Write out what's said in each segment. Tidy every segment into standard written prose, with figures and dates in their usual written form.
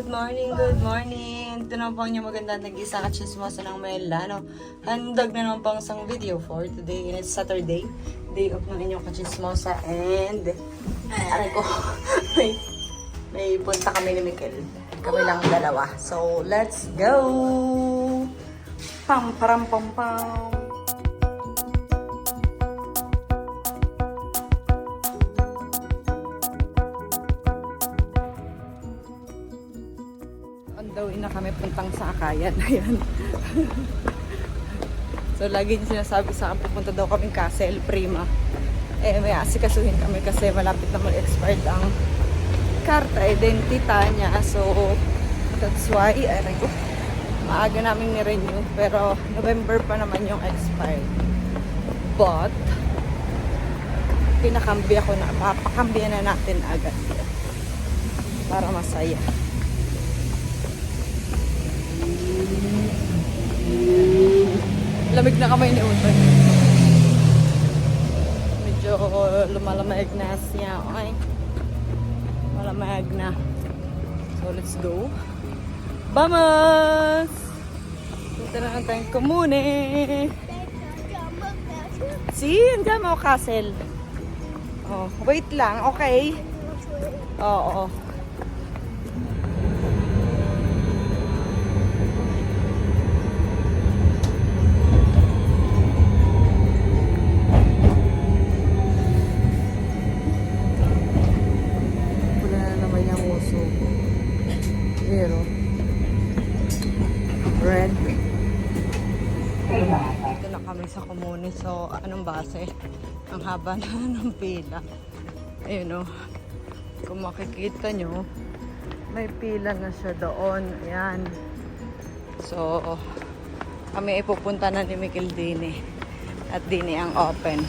morning, good morning. Ito naman po ang inyong magandang nag-isa at chismosa ng Melano. Handag na naman pang isang video for today. And it's Saturday, day of ng inyong kachismosa. And, aray ko, may punta kami ni Mikel. Kami lang dalawa. So, let's go! Pam, param, pam, pam. Daw na kami puntang sa Akayan. Ayan. So, lagi niya sinasabi sa akin, pupunta daw kaming Castle Prima. Eh, may asikasuhin kami kasi malapit na mag-expired ang karta identita niya. So, that's why, maaga namin ni-renew. Pero, November pa naman yung expired. But, pinakambya ko na. Papakambya na natin agad. Para masaya. Lamig na kamay ni Utoy. Medyo lumalamig na siya. Okay. Malamig na. So, let's go. Vamos! Punta na lang tayong komune. See? Andiyan mo, Castle. Oh, wait lang. Okay. Oo. Red. Dito na kami sa komune. So, anong base? Ang haba na ng pila. Ayun o. Kung makikita nyo, may pila na siya doon. Ayan. So, kami ipupunta na ni Mikel Dini. At Dini ang open.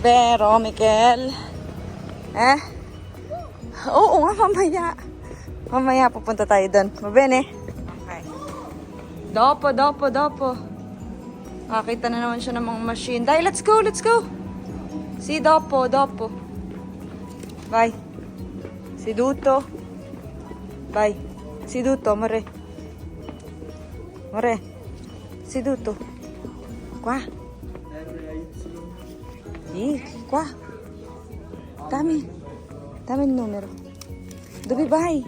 Pero, Mikel, oo nga, mamaya. Mamaya pupunta tayo doon. Mabene. Okay. Dopo. Nakakita na naman siya ng mga machine. Dahil, let's go. Si Dopo. Bye. Si Duto. Bye. Si Duto, More. Si Duto. Qua. Qua. Dami il numero. Dove vai?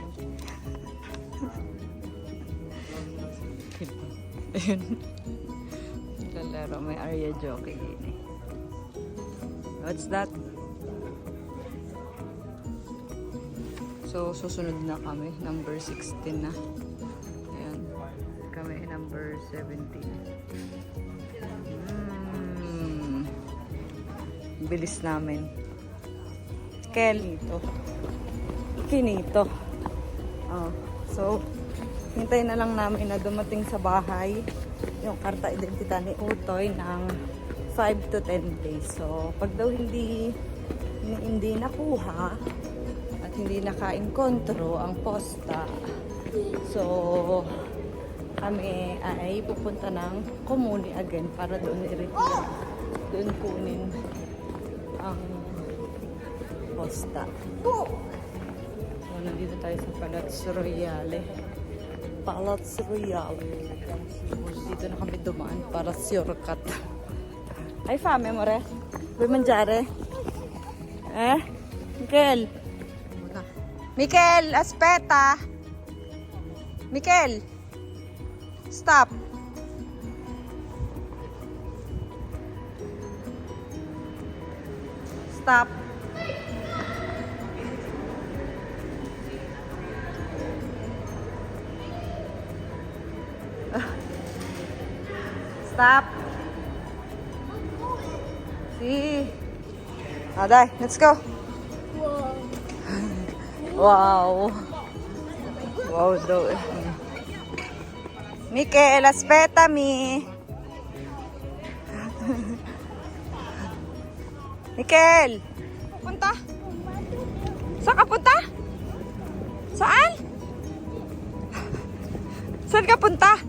Lalaro, may area jockey yun. What's that? So, susunod na kami. Number 16 na. Ayan. Kami number 17. Bilis namin. Kinito. Oh, so, hintayin na lang namin na dumating sa bahay yung karta identita ni Utoy ng 5 to 10 days. So, pag daw hindi nakuha at hindi naka-inkontro ang posta, so, kami ay pupunta ng komune again para doon i-return. Doon kunin ang posta. So, nandito tayo sa Palazzo Royale. Dito na kami dumaan para shortcut. Hai fame, amore? Vuoi mangiare? Mikel, aspetta! Mikel! Stop! Stop! Stop. See. Dai, let's go. Wow. Wow, do. Mikel, aspettami. Mikel. Punta? Saan ka punta? Saan? Saan ka punta?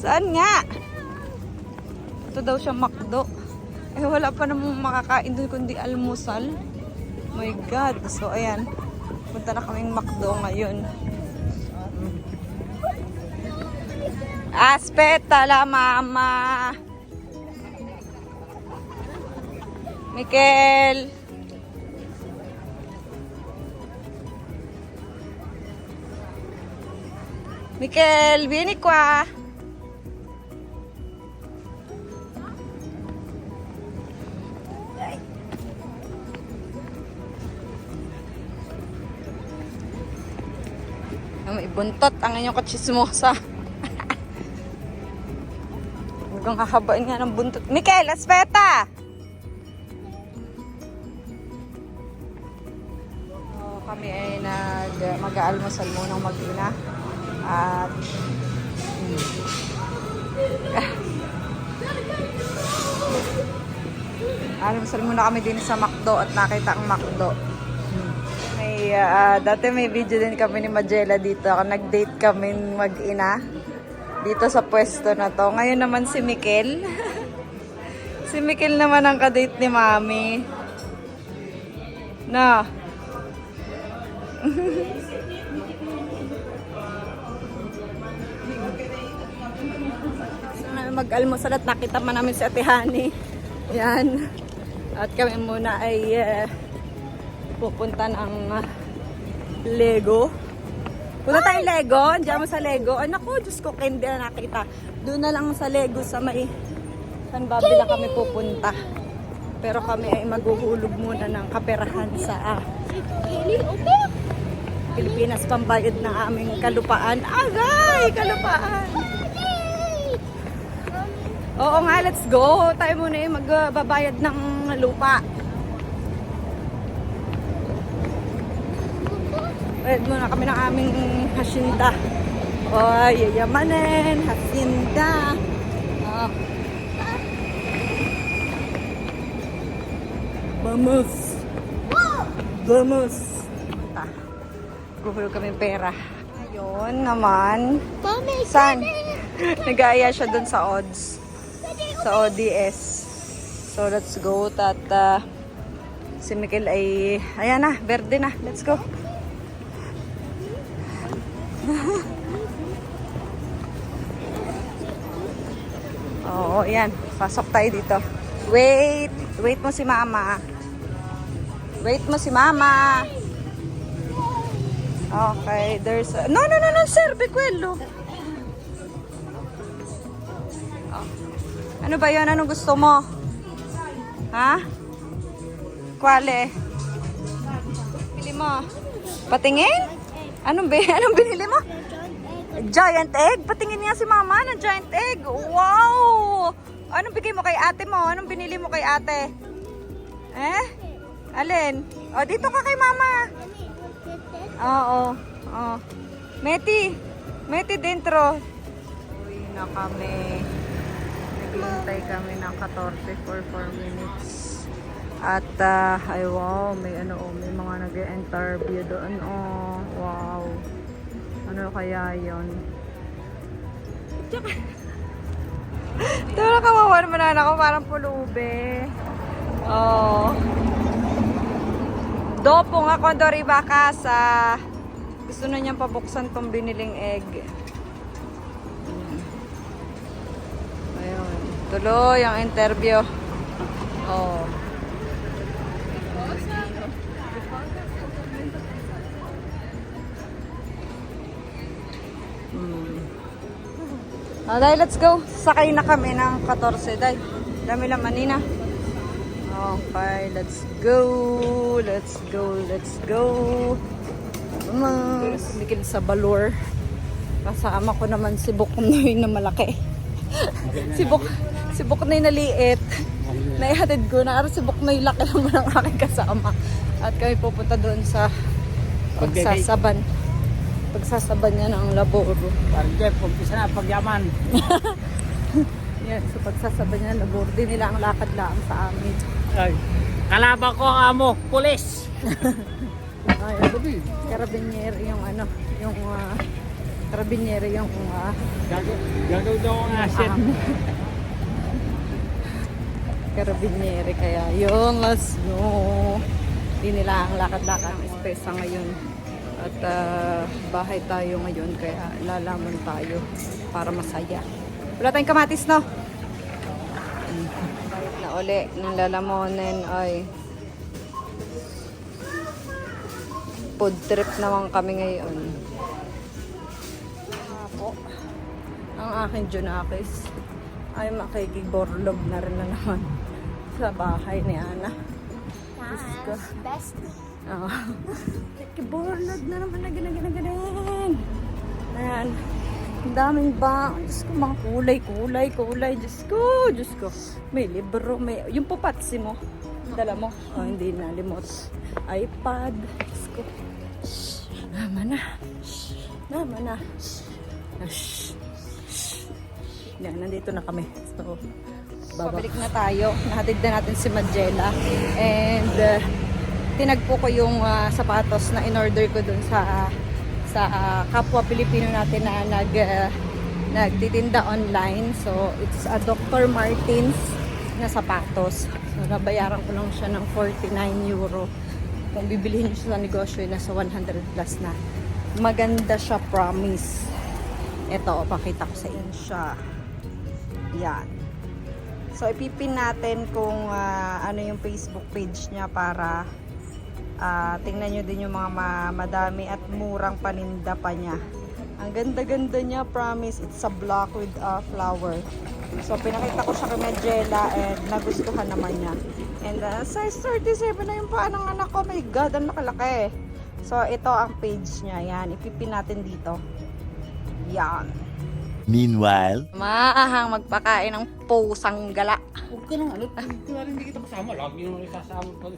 Saan nga? Ito daw siya McDo. Eh, wala pa namang makakain doon kundi almusal. My God. So, ayan. Punta na kaming McDo ngayon. Aspetta la mamma. Mikel. Mikel, vieni qua. May buntot ang inyong katsismosa. Hanggang hahabain nga ng buntot. Mikel, aspetta! So, kami ay mag-aalmusal munang mag-ina. At almusal muna kami din sa McDo at nakita ang McDo. May, dati may video din kami ni Majela dito. Nag-date kami mag-ina dito sa pwesto na to. Ngayon naman si Mikel. Si Mikel naman ang ka-date ni Mami. Na. Mag-almusal at nakita man namin si Ate Hani. Yan. At kami muna ay pupunta ng Lego. Punta tayo Lego. Andiyan mo sa Lego. Ay naku, Diyos ko, hindi na nakita. Doon na lang sa Lego sa may San Babi lang kami pupunta. Pero kami ay maghuhulog muna ng kaperahan sa Pilipinas, pambayad ng aming kalupaan. Agay! Kalupaan! Oo nga, let's go. Tayo muna yung magbabayad ng lupa. Bayad muna kami ng aming hacienda. Oh, yayamanin, hacienda. Oh. Vamos. Vamos. Guhulog kami pera. Ayun naman. Saan? Nag-aaya siya dun sa odds. Sa ODS. So, let's go. At si Mikel ay, ayan na, verde na. Let's go. Oo, yan. Pasok tayo dito. Wait. Wait mo si Mama. Wait mo si Mama. Okay, there's a... No, sir. Bequelo. Ano ba yun? Anong gusto mo? Ha? Kwale? Pili mo? Patingin? Anong binili mo? Giant egg? Patingin nga si Mama ng giant egg. Wow! Anong bigay mo kay ate mo? Anong binili mo kay ate? Eh? Alin? O, dito ka kay Mama. Oo. Oh. Meti dentro. Uwi na kami. Naghihintay kami ng 14 for 4 minutes. At ay wow, may may mga nag-interview doon. Oh, wow. Ano kaya 'yon? Tara, kawawa naman ako, parang pulube. Oh. Dopo nga Condori Bacasa. Gusto na niyang pabuksan tong biniling egg. Ayun. Tuloy ang interview. Oh. Dahil let's go. Sakay na kami ng 14. Dahil dami laman nina. Okay, let's go. Let's go. Mikil sa Balor. Kasama ko naman si Buknoy na malaki. si Buknoy na liit. Naihatid ko na. Si Buknoy laki naman ang aking kasama. At kami pupunta doon sa pagsasaban. Pagsasaban niya ng laboro. Parang Jeff, umpisa na pagyaman. Yan, so pagsasaban niya ng laboro. Di nila ang lakad lang sa amin. Ay, kalaban ko ang amo, pulis. Ay, karabinieri yung karabinieri yung gagawin daw ang asset. Karabinieri kaya yun, let's go. Di nila ang lakad-lakad ang espesa ngayon. At bahay tayo ngayon, kaya lalamon tayo para masaya. Wala tayong kamatis, no? Balik na uli ng lalamonin ay food trip naman kami ngayon. Po, ang aking Junakis ay makikiborlog na rin na naman sa bahay ni Ana. Best. Oo. Nakikiborlog na naman na ganang. Ayan. Ang daming ba? Diyos ko, mga kulay. Diyos ko. May libro, may... Yung papatsi mo. Dala mo. Oh, hindi na limot. iPad. Diyos ko. Shhh. Naman na. Shhh. Yan, nandito na kami. So, babalik na tayo. Nahatid na natin si Magella. And, tinagpo ko yung sapatos na in-order ko dun sa kapwa Pilipino natin na nagtitinda online. So, it's a Dr. Martens na sapatos. So, nabayaran ko lang siya ng 49 euro. Kung bibilihin nyo siya sa negosyo, nasa 100 plus na. Maganda siya, promise. Ito, pakita ko sa inyo siya. Yan. So, ipipin natin kung ano yung Facebook page niya para tingnan nyo din yung mga madami at murang paninda pa niya. Ang ganda-ganda niya, promise. It's a block with a flower. So, pinakita ko siya kay Magella and nagustuhan naman niya. And size 37 na yung paa ng anak ko. My God, ang nakalaki. So, ito ang page niya. Yan, ipipin natin dito. Yan. Meanwhile, Maahang magpakain ng pusang gala. Huwag ka nang ano, kunwari hindi kita kasama. Lagi nung isasama pag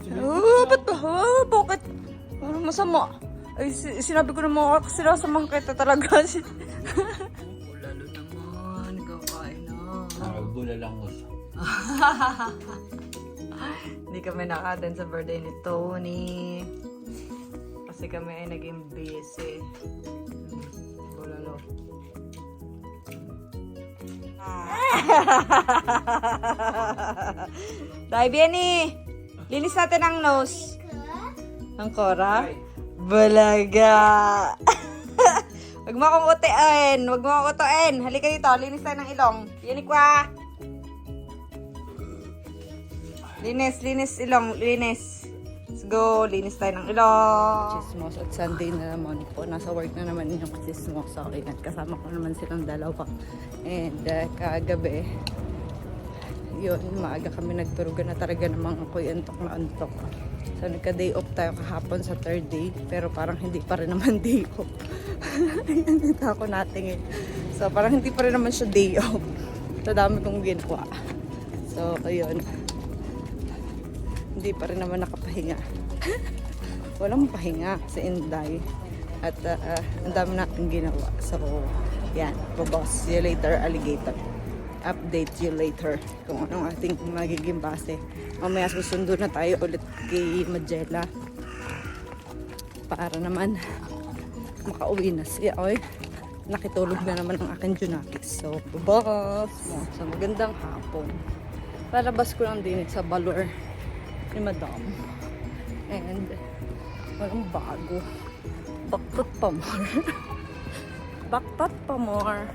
Ba't ba? Bakit? Ano masama? Ay, sinabi ko naman ako, sinasamahan kita talaga. Lalo naman, kakain na. Bula lang ko. Hindi kami nakaten sa birthday ni Tony. Kasi kami ay naging busy. Bulalo. Dahil Benny, linis natin ang nose. Ang Cora? Balaga. Wag mo akong utiin. Wag mo akong utiin. Halika dito, linis tayo ng ilong. Benny kwa. Linis ilong, linis. Let's go, linis tayo ng ilong. Chismos at Sunday na naman po. Nasa work na naman yung chismos. So, ayan, kasama ko naman silang dalawa. And kagabi, yun, maaga kami nagturugan na talaga namang ako'y antok na antok. So, nagka-day off tayo kahapon sa third day. Pero parang hindi pa rin naman day off. Ayan, ito ako natingin. So, parang hindi pa rin naman siya day off. So, dami kong ginawa. So, ayun. Hindi pa rin naman nakapahinga. Walang pahinga sa Inday. At ang dami natin ginawa. So, yan. Babos. See you later, alligator. Update you later kung anong ating magiging base. Mamaya susundo na tayo ulit kay Magella. Para naman makauwi na siya. Oy, nakitulog na naman ang aking Junakis. So, babos. So, magandang hapon. Lalabas ko lang din sa Balor ni Madam. And walang bago. Baktot pa more. Baktot pa more.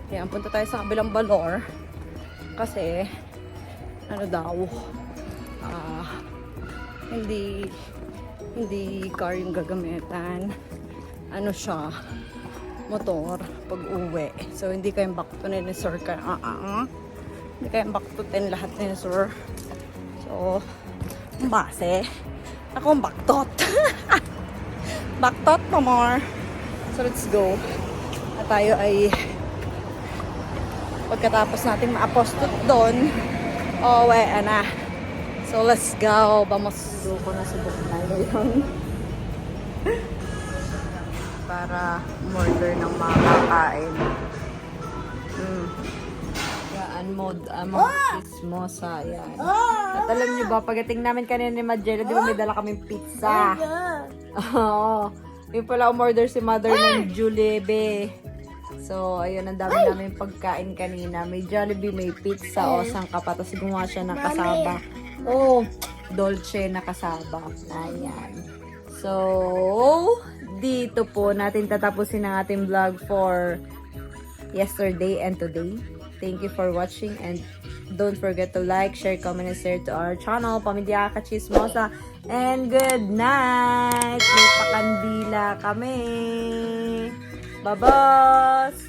Kaya punta tayo sa kabilang Balor. Kasi ano daw, hindi car yung gagamitan. Ano siya, motor pag uwi. So hindi kayong baktunin ni Sir ka. Hindi kayong baktutin lahat ni Sir. So, ang base, ako ang baktot. Baktot pa more. So let's go. At tayo ay pagkatapos natin ma-apostot doon, na. So let's go. Vamos. Go ko na subok tayo yun. Para order ng mga kakain. Yan, mode, mga chismosa. Yan. At alam nyo ba, pagdating namin kanina ni Magella, di ba may dala kaming pizza? Oo. Yung pala umorder si mother ng Jollibee. So, ayun, ang dami namin pagkain kanina. May Jollibee, may pizza, o sangka pa. Tapos gumawa siya ng kasaba. Oh, dolce na kasaba. Ayan. So, So, dito po natin tatapusin ang ating vlog for yesterday and today. Thank you for watching and don't forget to like, share, comment, and share to our channel, Pamilya Kachismosa. And good night! May pakandila kami! Babos!